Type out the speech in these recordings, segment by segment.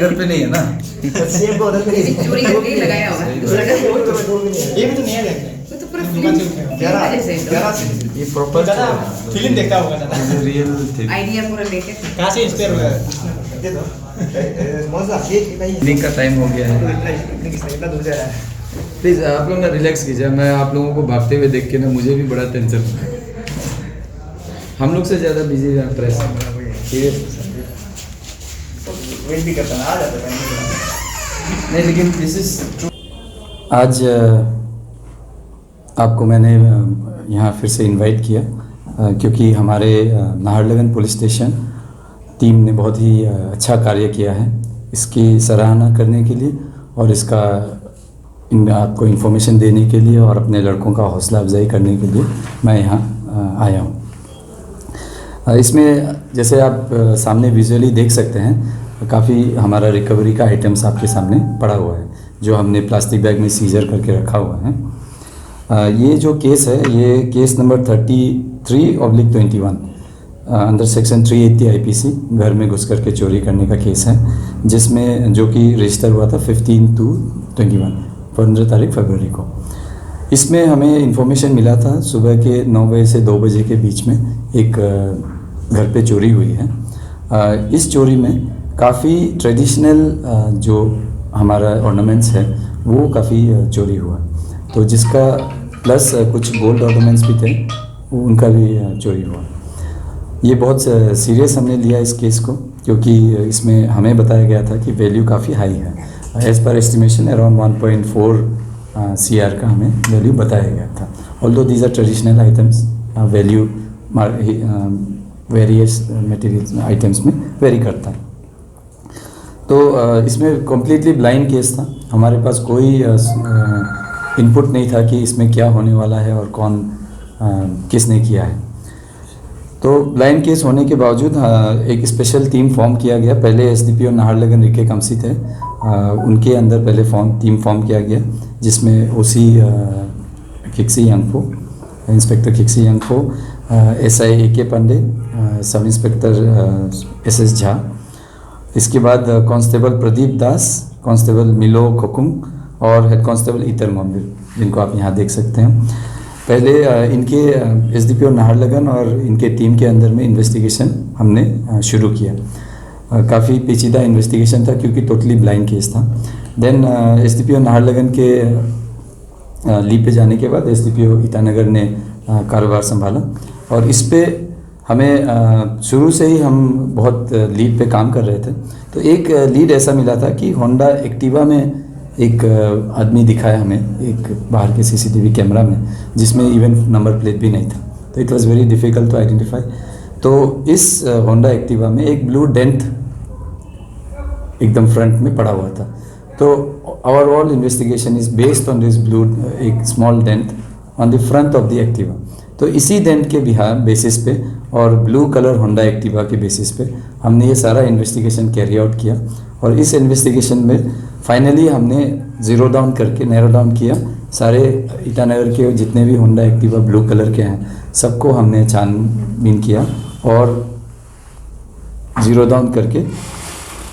घर पे नहीं है ना। सेम को उधर पे चोरी करके ही लगाया हुआ है। दूसरा का ये भी तो नहीं है देखने वो तो पूरा फिल्म जैसे है। ये प्रॉपर दादा फिल्म देखता होगा दादा रियल थे। आइडिया पूरा लेके कहाँ से इंस्पायर हुआ है दे दो मौजा केक भाई पिकनिक का टाइम हो गया है। इतना दूर जा रहा है प्लीज आप लोग ना रिलैक्स कीजिए। मैं आप लोगों को भागते हुए देख के ना मुझे भी बड़ा टेंशन। हम लोग से ज़्यादा बिजी है प्रेस। वेट भी करता ना आ जाता है नहीं लेकिन दिस इज आज आपको मैंने यहाँ फिर से इनवाइट किया क्योंकि हमारे नाहरलगुन पुलिस स्टेशन टीम ने बहुत ही अच्छा कार्य किया है। इसकी सराहना करने के लिए और इसका आपको इन्फॉर्मेशन देने के लिए और अपने लड़कों का हौसला अफजाई करने के लिए मैं यहाँ आया हूँ। इसमें जैसे आप सामने विजुअली देख सकते हैं काफ़ी हमारा रिकवरी का आइटम्स आपके सामने पड़ा हुआ है जो हमने प्लास्टिक बैग में सीजर करके रखा हुआ है। ये जो केस है ये case number 33/21 under section 380 IPC घर में घुस करके चोरी करने का केस है जिसमें जो कि रजिस्टर हुआ था 15 तारीख फरवरी को। इसमें हमें इन्फॉर्मेशन मिला था सुबह के 9 बजे से 2 बजे के बीच में एक घर पे चोरी हुई है। इस चोरी में काफ़ी ट्रेडिशनल जो हमारा ऑर्नामेंट्स है वो काफ़ी चोरी हुआ तो जिसका प्लस कुछ गोल्ड ऑर्नामेंट्स भी थे उनका भी चोरी हुआ। ये बहुत सीरियस हमने लिया इस केस को क्योंकि इसमें हमें बताया गया था कि वैल्यू काफ़ी हाई है। As per estimation around 1.4 CR का हमें वैल्यू बताया गया था। Although these are traditional items value various materials items में वेरी करता है। तो इसमें कम्प्लीटली ब्लाइंड केस था। हमारे पास कोई इनपुट नहीं था कि इसमें क्या होने वाला है और कौन किसने किया है। तो ब्लाइंड केस होने के बावजूद एक स्पेशल टीम फॉर्म किया गया। पहले SDPO नाहरलगुन रिके कमसी थे उनके अंदर पहले टीम फॉर्म किया गया जिसमें OC Khiksi Yangfo, inspector Khiksi Yangfo, SI AK Pandey, sub inspector SS Jha, इसके बाद कांस्टेबल प्रदीप दास, कांस्टेबल मिलो खोकुंग और हेड कांस्टेबल इतर मोहम्मद जिनको आप यहाँ देख सकते हैं। पहले इनके SDPO नाहरलगुन और इनके टीम के अंदर में इन्वेस्टिगेशन हमने शुरू किया। काफ़ी पेचीदा इन्वेस्टिगेशन था क्योंकि टोटली ब्लाइंड केस था। देन SDPO नाहरलगुन के लीड पे जाने के बाद SDPO ईटानगर ने कारोबार संभाला और इस पे हमें शुरू से ही हम बहुत लीड पे काम कर रहे थे। तो एक लीड ऐसा मिला था कि होंडा एक्टिवा में एक आदमी दिखाया हमें एक बाहर के CCTV कैमरा में जिसमें इवन नंबर प्लेट भी नहीं था। तो it was very difficult to identify. तो इस होंडा एक्टिवा में एक ब्लू डेंट एकदम फ्रंट में पड़ा हुआ था। तो our all investigation is based on this blue एक small dent on the front of the Activa. तो इसी डेंट के बेसिस पे और ब्लू कलर होंडा एक्टिवा के बेसिस पे हमने ये सारा इन्वेस्टिगेशन कैरी आउट किया और इस इन्वेस्टिगेशन में फाइनली हमने ज़ीरो डाउन करके नैरो डाउन किया। सारे ईटानगर के जितने भी होंडा एक्टिवा ब्लू कलर के हैं सबको हमने छानबीन किया और ज़ीरो डाउन करके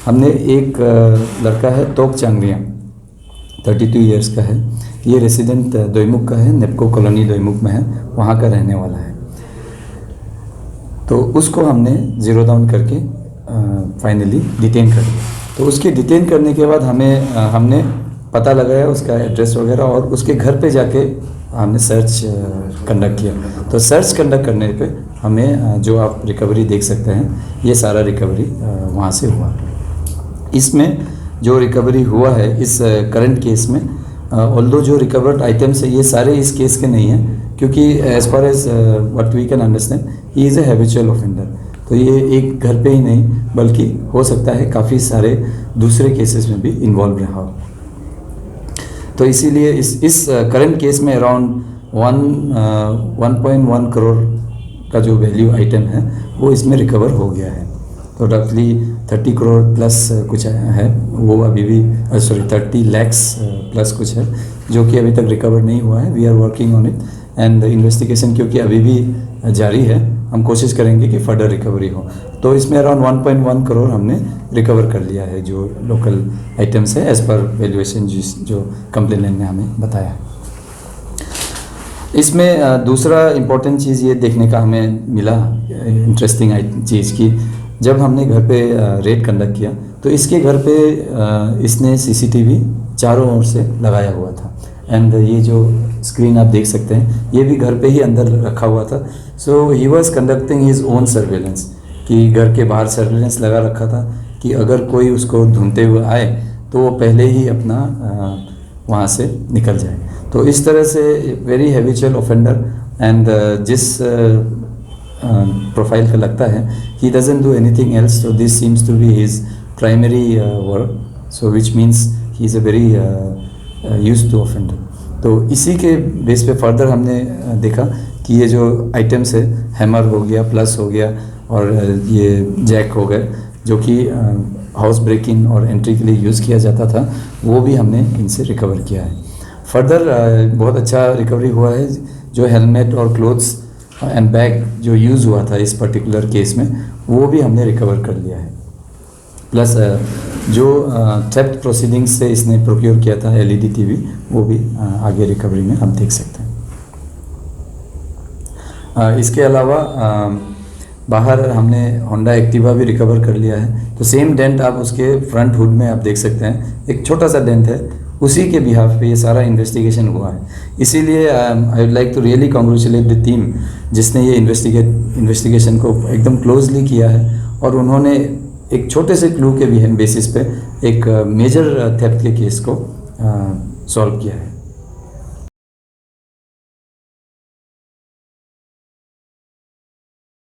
हमने एक लड़का है तोक चांगरिया 32 इयर्स का है। ये रेसिडेंट दोईमुख का है, नेपको कॉलोनी दोईमुख में है, वहाँ का रहने वाला है। तो उसको हमने ज़ीरो डाउन करके फाइनली डिटेन कर दिया। तो उसके डिटेन करने के बाद हमने पता लगाया उसका एड्रेस वगैरह और उसके घर पे जाके हमने सर्च कंडक्ट किया। तो सर्च कंडक्ट करने पे हमें जो आप रिकवरी देख सकते हैं ये सारा रिकवरी वहाँ से हुआ। इसमें जो रिकवरी हुआ है इस करंट केस में ऑल्दो जो रिकवर्ड आइटम्स है ये सारे इस केस के नहीं हैं क्योंकि as far as what we can understand he is a habitual offender. तो ये एक घर पे ही नहीं बल्कि हो सकता है काफ़ी सारे दूसरे केसेस में भी इन्वॉल्व रहा हो। तो इसीलिए इस करंट केस में अराउंड 1.1 करोड़ का जो वैल्यू आइटम है वो इसमें रिकवर हो गया है। तो रफली 30 करोड़ प्लस कुछ है वो अभी भी 30 लैक्स प्लस कुछ है जो कि अभी तक रिकवर नहीं हुआ है। We are working on it and investigation क्योंकि अभी भी जारी है हम कोशिश करेंगे कि फर्दर रिकवरी हो। तो इसमें अराउंड 1.1 करोड़ हमने रिकवर कर लिया है जो लोकल आइटम्स है एज़ पर वैल्यूएशन जो कंप्लेनेंट ने हमें बताया। इसमें दूसरा इम्पोर्टेंट चीज़ ये देखने का हमें मिला इंटरेस्टिंग चीज़ की जब हमने घर पे रेड कंडक्ट किया तो इसके घर पे इसने सीसीटीवी चारों ओर से लगाया हुआ था। एंड ये जो स्क्रीन आप देख सकते हैं ये भी घर पे ही अंदर रखा हुआ था। So he was conducting his own surveillance कि घर के बाहर सर्वेलेंस लगा रखा था कि अगर कोई उसको ढूंढते हुए आए तो वो पहले ही अपना वहाँ से निकल जाए। तो इस तरह से वेरी हैबिचुअल ऑफेंडर एंड जिस प्रोफाइल का लगता है he doesn't do anything else, so this seems to be his primary work, so which means he is a very used to offender. तो इसी के बेस पे फर्दर हमने देखा कि ये जो आइटम्स है हैमर हो गया, प्लस हो गया और ये जैक हो गए जो कि हाउस ब्रेकिंग और एंट्री के लिए यूज़ किया जाता था, वो भी हमने इनसे रिकवर किया है। फर्दर बहुत अच्छा रिकवरी हुआ है। जो हेलमेट और क्लोथ्स एंड बैग जो यूज़ हुआ था इस पर्टिकुलर केस में वो भी हमने रिकवर कर लिया है। प्लस जो थेफ्ट प्रोसीडिंग्स से इसने प्रोक्योर किया था एलईडी टीवी वो भी आगे रिकवरी में हम देख सकते हैं। इसके अलावा बाहर हमने होंडा एक्टिवा भी रिकवर कर लिया है। तो सेम डेंट आप उसके फ्रंट हुड में आप देख सकते हैं, एक छोटा सा डेंट है, उसी के बिहाफ पे ये सारा इन्वेस्टिगेशन हुआ है। इसीलिए I would like to really congratulate the team जिसने ये इन्वेस्टिगेशन को एकदम क्लोजली किया है और उन्होंने एक छोटे से क्लू के भी बेसिस पे एक मेजर थेफ्ट के केस को सॉल्व किया है।